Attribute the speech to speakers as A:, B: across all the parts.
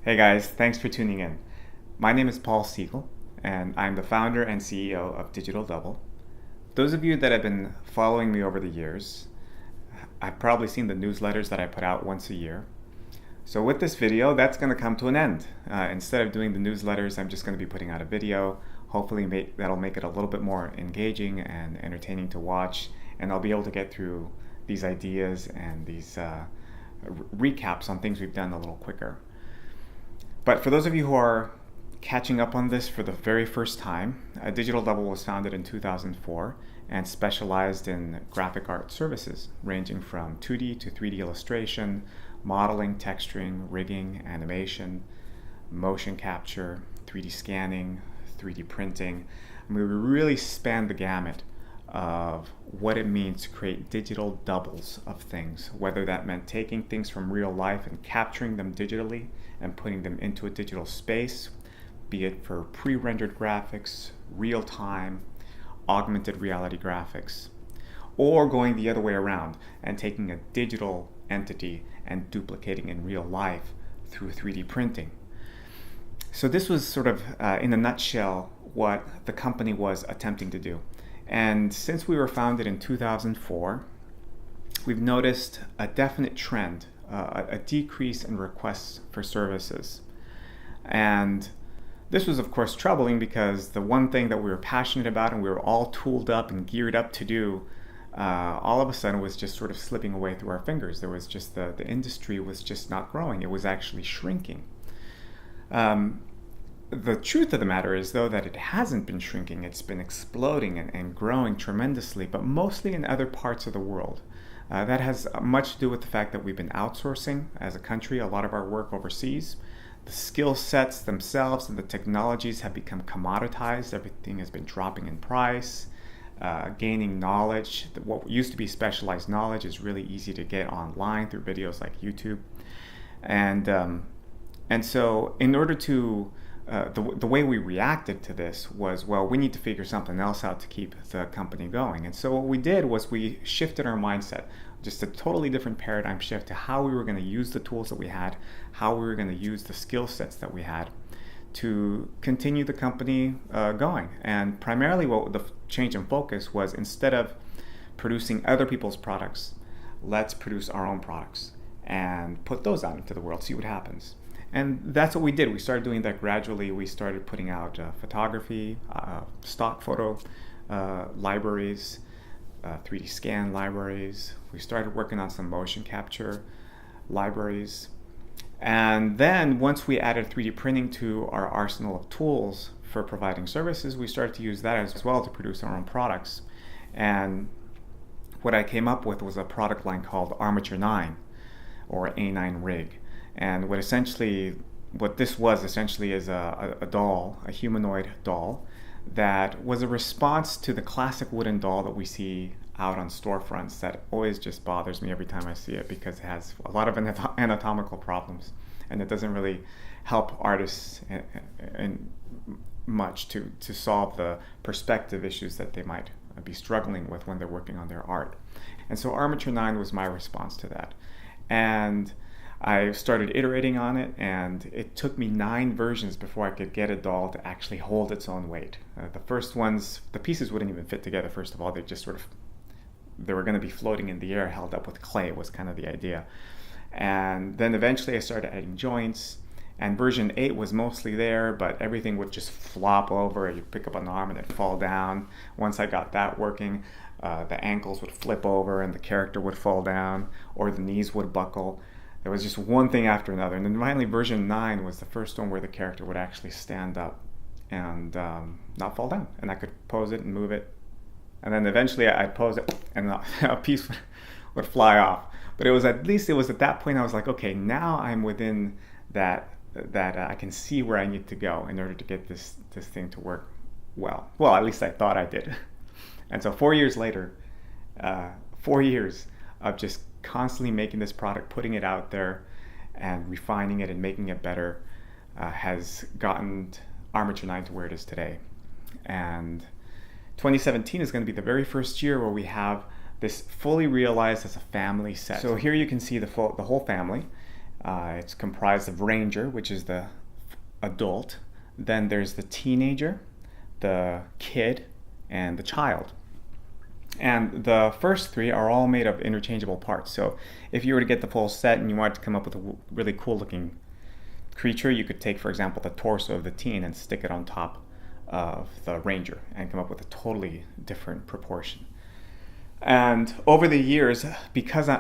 A: Hey guys, thanks for tuning in. My name is Paul Siegel, and I'm the founder and CEO of Digital Double. Those of you that have been following me over the years, I've probably seen the newsletters that I put out once a year. So with this video, that's going to come to an end. Instead of doing the newsletters, I'm just going to be putting out a video. Hopefully that'll make it a little bit more engaging and entertaining to watch, and I'll be able to get through these ideas and these recaps on things we've done a little quicker. But for those of you who are catching up on this for the very first time, Digital Double was founded in 2004 and specialized in graphic art services, ranging from 2D to 3D illustration, modeling, texturing, rigging, animation, motion capture, 3D scanning, 3D printing. I mean, we really spanned the gamut of what it means to create digital doubles of things, whether that meant taking things from real life and capturing them digitally and putting them into a digital space, be it for pre-rendered graphics, real-time, augmented reality graphics, or going the other way around and taking a digital entity and duplicating in real life through 3D printing. So this was sort of, in a nutshell, what the company was attempting to do. And since we were founded in 2004, we've noticed a definite trend, a decrease in requests for services. And this was, of course, troubling because the one thing that we were passionate about and we were all tooled up and geared up to do, all of a sudden was just sort of slipping away through our fingers. There was just the industry was just not growing. It was actually shrinking. The truth of the matter is, though, that it hasn't been shrinking. It's been exploding and growing tremendously, but mostly in other parts of the world. That has much to do with the fact that we've been outsourcing as a country a lot of our work overseas. The skill sets themselves and the technologies have become commoditized. Everything has been dropping in price, gaining knowledge. What used to be specialized knowledge is really easy to get online through videos like YouTube. And so in order to the way we reacted to this was, well, we need to figure something else out to keep the company going. And so what we did was we shifted our mindset, just a totally different paradigm shift to how we were going to use the tools that we had, how we were going to use the skill sets that we had to continue the company going. And primarily what the change in focus was, instead of producing other people's products, let's produce our own products and put those out into the world, see what happens. And that's what we did. We started doing that gradually. We started putting out photography, stock photo libraries, 3D scan libraries. We started working on some motion capture libraries. And then once we added 3D printing to our arsenal of tools for providing services, we started to use that as well to produce our own products. And what I came up with was a product line called Armature 9, or A9 Rig. And what this was essentially is a doll, a humanoid doll, that was a response to the classic wooden doll that we see out on storefronts that always just bothers me every time I see it, because it has a lot of anatomical problems and it doesn't really help artists in much to solve the perspective issues that they might be struggling with when they're working on their art. And so Armature 9 was my response to that. And I started iterating on it, and it took me 9 versions before I could get a doll to actually hold its own weight. The first ones, the pieces wouldn't even fit together, first of all. They were going to be floating in the air, held up with clay, was kind of the idea. And then eventually I started adding joints, and version 8 was mostly there, but everything would just flop over. You'd pick up an arm and it'd fall down. Once I got that working, the ankles would flip over and the character would fall down, or the knees would buckle. There was just one thing after another. And then finally version 9 was the first one where the character would actually stand up and not fall down. And I could pose it and move it. And then eventually I'd pose it and a piece would fly off. But it was at that point I was like, okay, now I'm within that I can see where I need to go in order to get this thing to work well. Well, at least I thought I did. And so 4 years later, 4 years of just constantly making this product, putting it out there and refining it and making it better, has gotten Armature 9 to where it is today. And 2017 is going to be the very first year where we have this fully realized as a family set. So here you can see the whole family. It's comprised of Ranger, which is the adult. Then there's the teenager, the kid, and the child. And the first three are all made of interchangeable parts. So if you were to get the full set and you wanted to come up with a really cool looking creature, you could take, for example, the torso of the teen and stick it on top of the Ranger and come up with a totally different proportion. And over the years, because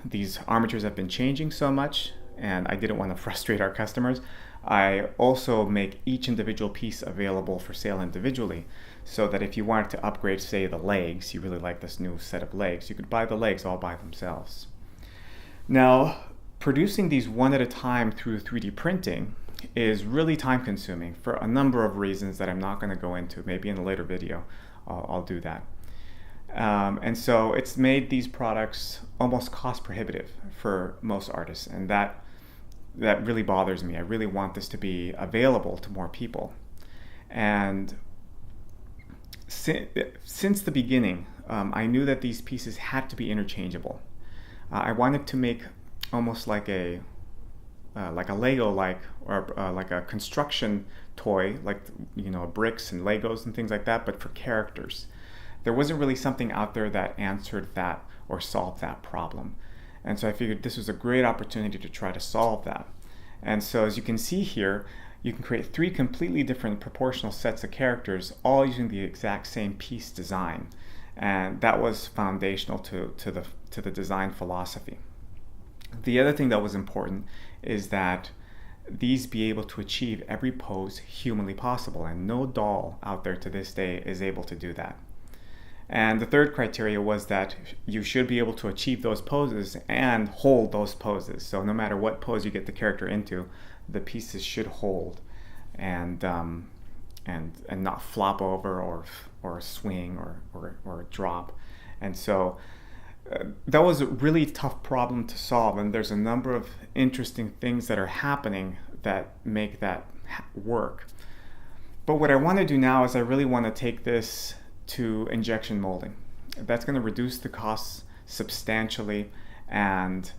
A: these armatures have been changing so much, and I didn't want to frustrate our customers, I also make each individual piece available for sale individually, so that if you wanted to upgrade, say, the legs, you really like this new set of legs, you could buy the legs all by themselves. Now, producing these one at a time through 3D printing is really time consuming for a number of reasons that I'm not going to go into. Maybe in a later video I'll do that. And so it's made these products almost cost prohibitive for most artists, and that really bothers me. I really want this to be available to more people. And since the beginning, I knew that these pieces had to be interchangeable. I wanted to make almost like a Lego, or like a construction toy, like bricks and Legos and things like that, but for characters. There wasn't really something out there that answered that or solved that problem. And so I figured this was a great opportunity to try to solve that. And so as you can see here, you can create 3 completely different proportional sets of characters, all using the exact same piece design. And that was foundational to the design philosophy. The other thing that was important is that these be able to achieve every pose humanly possible, and no doll out there to this day is able to do that. And the third criteria was that you should be able to achieve those poses and hold those poses. So no matter what pose you get the character into, the pieces should hold and not flop over or swing or drop. And so that was a really tough problem to solve, and there's a number of interesting things that are happening that make that work. But what I want to do now is I really want to take this to injection molding. That's going to reduce the costs substantially and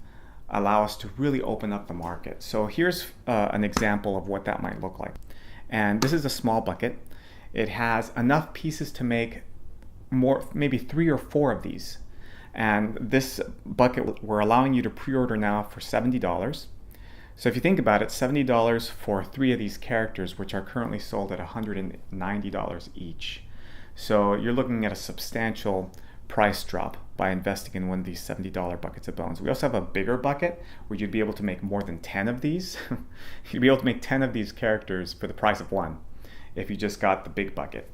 A: allow us to really open up the market. So here's an example of what that might look like. And this is a small bucket. It has enough pieces to make maybe 3 or 4 of these. And this bucket we're allowing you to pre-order now for $70. So if you think about it, $70 for 3 of these characters, which are currently sold at $190 each. So you're looking at a substantial price drop by investing in one of these $70 buckets of bones. We also have a bigger bucket where you'd be able to make more than 10 of these. You'd be able to make 10 of these characters for the price of one if you just got the big bucket.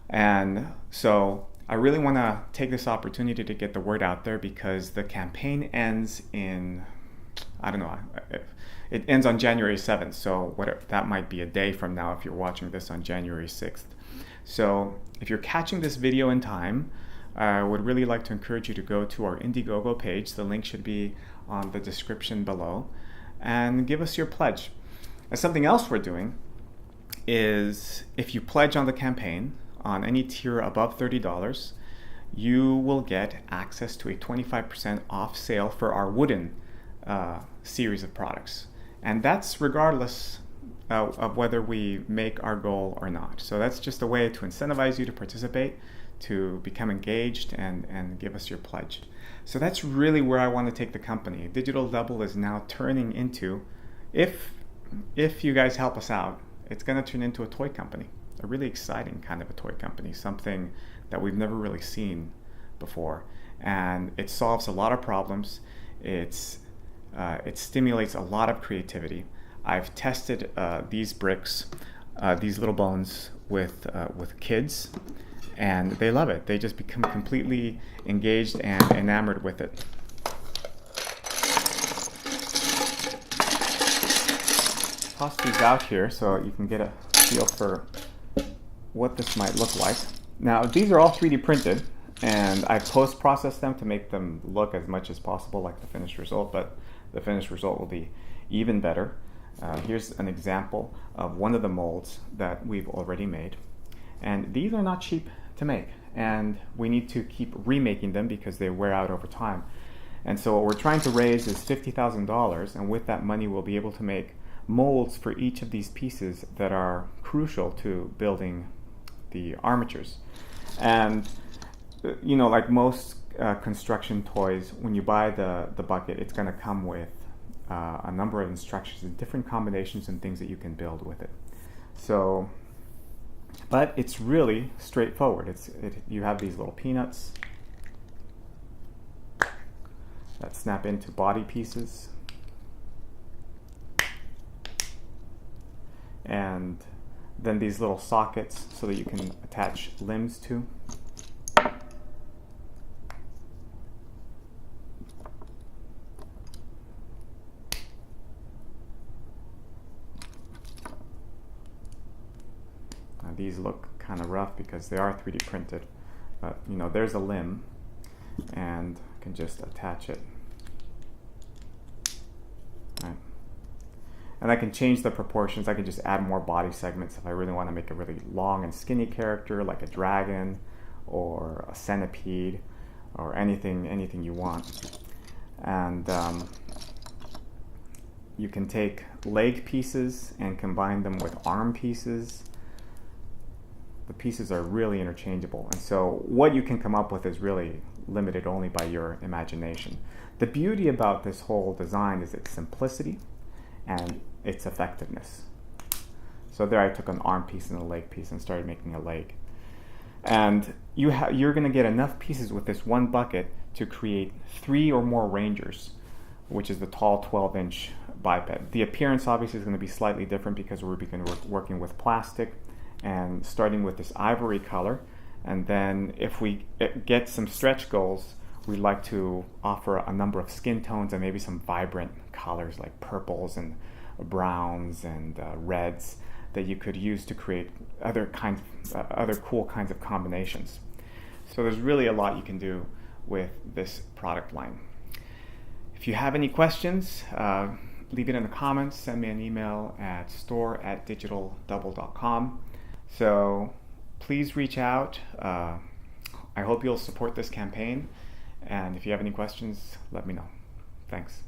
A: And so I really want to take this opportunity to get the word out there, because the campaign ends in, I don't know, it ends on January 7th. So that might be a day from now if you're watching this on January 6th. So if you're catching this video in time, I would really like to encourage you to go to our Indiegogo page. The link should be on the description below, and give us your pledge. And something else we're doing is, if you pledge on the campaign on any tier above $30, you will get access to a 25% off sale for our wooden series of products. And that's regardless of whether we make our goal or not. So that's just a way to incentivize you to participate, to become engaged, and give us your pledge. So that's really where I want to take the company. Digital Double is now turning into, if you guys help us out, it's going to turn into a toy company, a really exciting kind of a toy company, something that we've never really seen before. And it solves a lot of problems. It stimulates a lot of creativity. I've tested these bricks, these little bones, with kids, and they love it. They just become completely engaged and enamored with it. Toss these out here so you can get a feel for what this might look like. Now, these are all 3D printed, and I post-processed them to make them look as much as possible like the finished result, but the finished result will be even better. Here's an example of one of the molds that we've already made. And these are not cheap to make, and we need to keep remaking them because they wear out over time. And so what we're trying to raise is $50,000, and with that money we'll be able to make molds for each of these pieces that are crucial to building the armatures. And like most construction toys, when you buy the bucket, it's going to come with a number of instructions and different combinations and things that you can build with it. So, but it's really straightforward. You have these little peanuts that snap into body pieces, and then these little sockets so that you can attach limbs to. Now these look kind of rough because they are 3D printed, but there's a limb, and I can just attach it. Right. And I can change the proportions. I can just add more body segments if I really want to make a really long and skinny character, like a dragon or a centipede or anything you want. And you can take leg pieces and combine them with arm pieces. The pieces are really interchangeable, and so what you can come up with is really limited only by your imagination. The beauty about this whole design is its simplicity and its effectiveness. So there I took an arm piece and a leg piece and started making a leg. And you're going to get enough pieces with this one bucket to create 3 or more Rangers, which is the tall 12-inch biped. The appearance obviously is going to be slightly different because we're working with plastic and starting with this ivory color. And then if we get some stretch goals, we'd like to offer a number of skin tones and maybe some vibrant colors like purples and browns and reds that you could use to create other cool kinds of combinations. So there's really a lot you can do with this product line. If you have any questions, leave it in the comments. Send me an email at store@digitaldouble.com. So please reach out. I hope you'll support this campaign. And if you have any questions, let me know. Thanks.